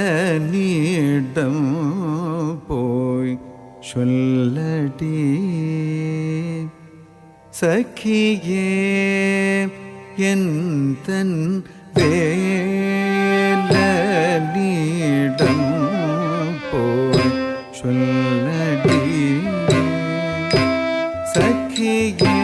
வேலனிடம் போய் சொல்லடி சகியே என் தன் வேலனிடம் போய் சொல்லடி சகியே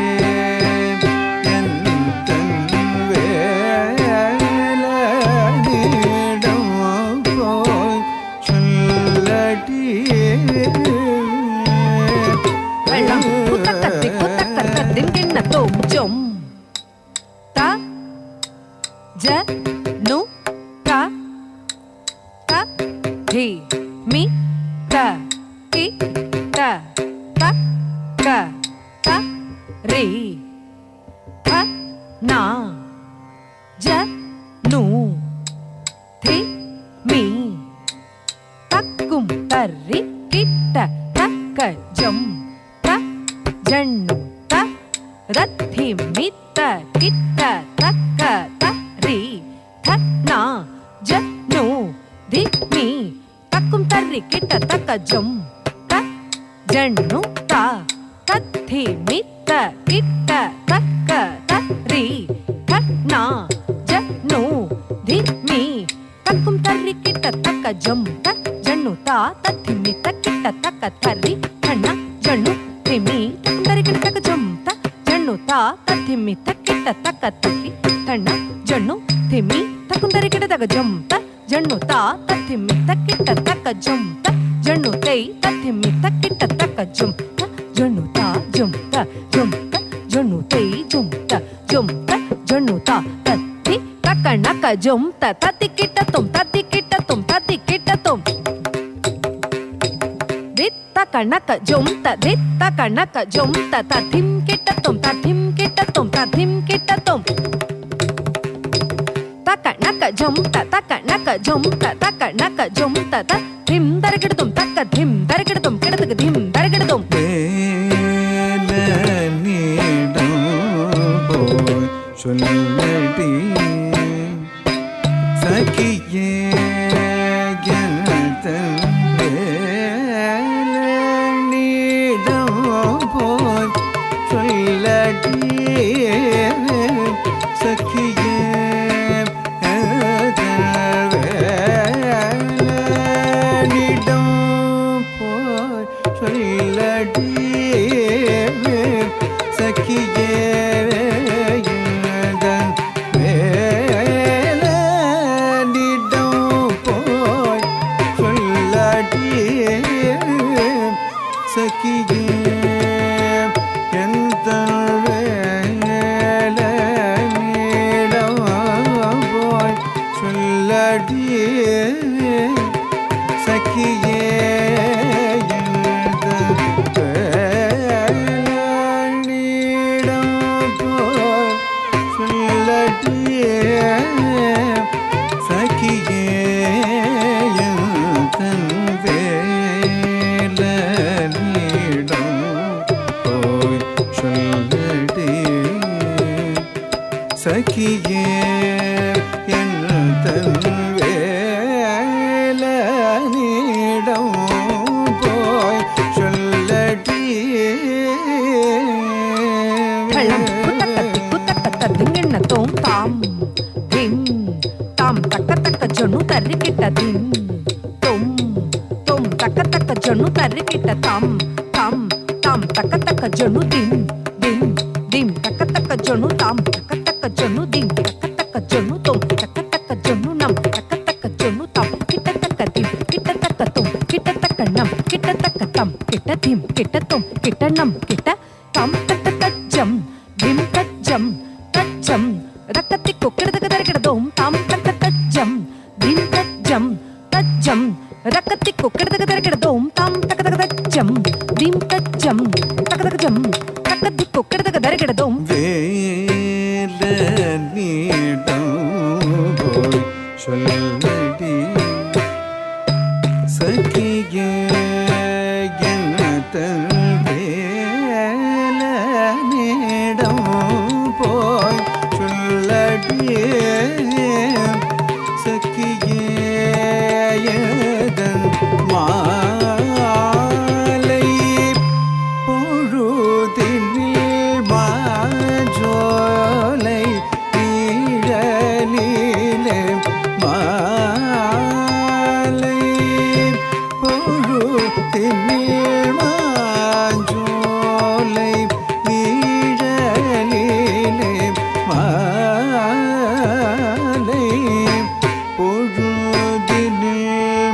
பொழுதினில்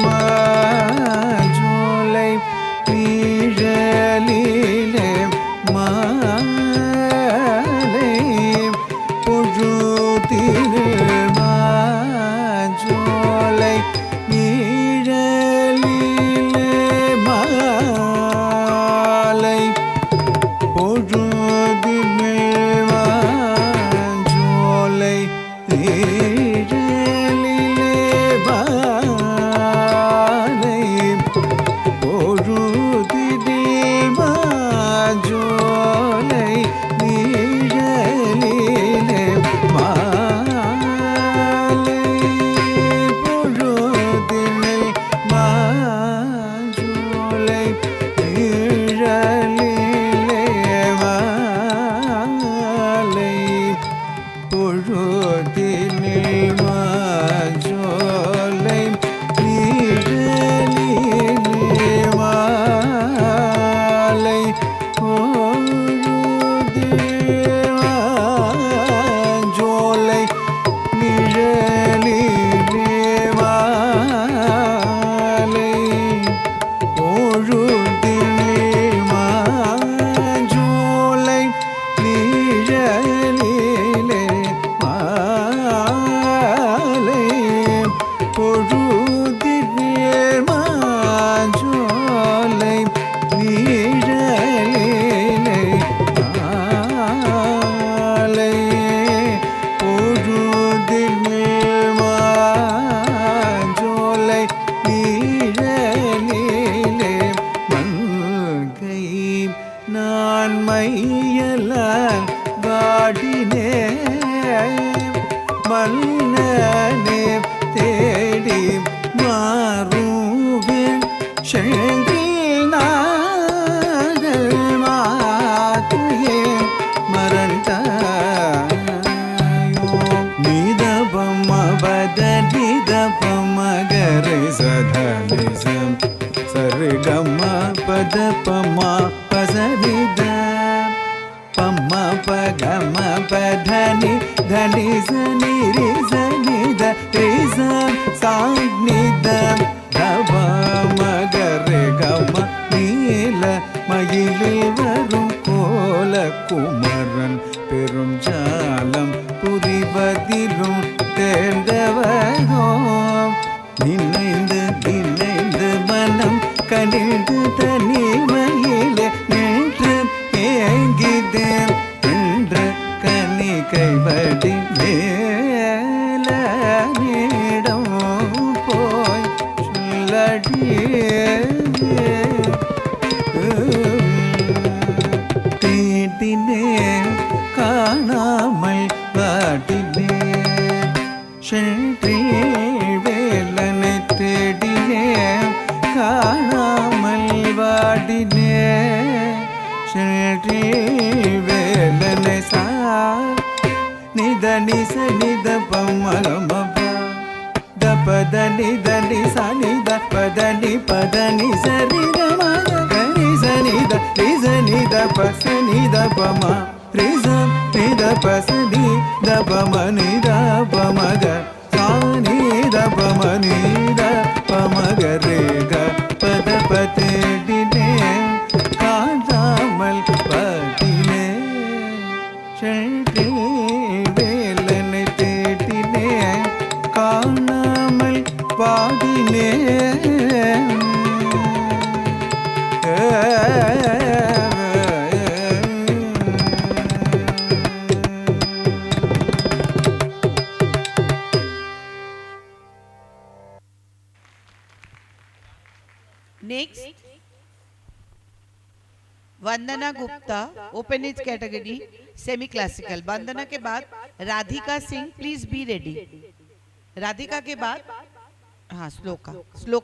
மாஜோலை நிழலிலே மாலை பொழுதினில் மாஜோலை நிழலிலே மாலை பொழுதினில் மாஜோலை நிழலிலே மாலை பொழுதினில் மாஜோலை நிழலிலே மாலை பொழுதினில் மாஜோலை நிழலிலே மாலை பொழுதினில் மாஜோலை நிழலிலே மாலை பொழுதினில் மாஜோலை நிழலிலே மாலை பொழுதினில் மாஜோலை நிழலிலே மாலை பொழுதினில் மாஜோலை நிழலிலே மாலை பொழுதினில் மாஜோலை நிழலிலே மங்கை நான் மையலால் வாடினேன் மன்னனே தேடி மாறுவேன் செங்கில் நாதல் மாத்துயே மறந்தாயோ நிதபம் அவத நிதபம் மகரை சதனிசம் சரிகம பத பமா பசனித பம்ம பகம பதனி தனி சனி ரி சனி த ரி ச சாநித தவ மகரே கம நீல மயிலில் வரும் கோல குமரன் பெரும் ஜாலம் புரிவதிலும் தேர்ந்தவரோ நினைந்து நினைந்து மனம் கனிந்து தனிமையிலே நின்று ஏங்கிதேன் என்று கனி கைவடி மேலிடம் போய் சொல்லடியே தேடினேன் காணாமல் வாடினேன் சென்றே வேலனை தேடினேன் காணாமல் வாடினேன் சென்றே வேலனை சா நித நிச நித பமகமப தபதனி தனி சனி தபதனி பதனி சரி கமக கரி சனி த ரி சனி த பசனி த பம ரி ச நி த பசனி த பம நி த பமக சானி த பம நி த பமக ரே க பத பதடினே காணாமல் வாடினே சென்றே வேலனை தேடினே காணாமல் வாடினே Next, Vandana Gupta, open age category, semi classical. Vandana के बाद Radhika Singh, please be ready. Radhika के बाद हाँ श्लोका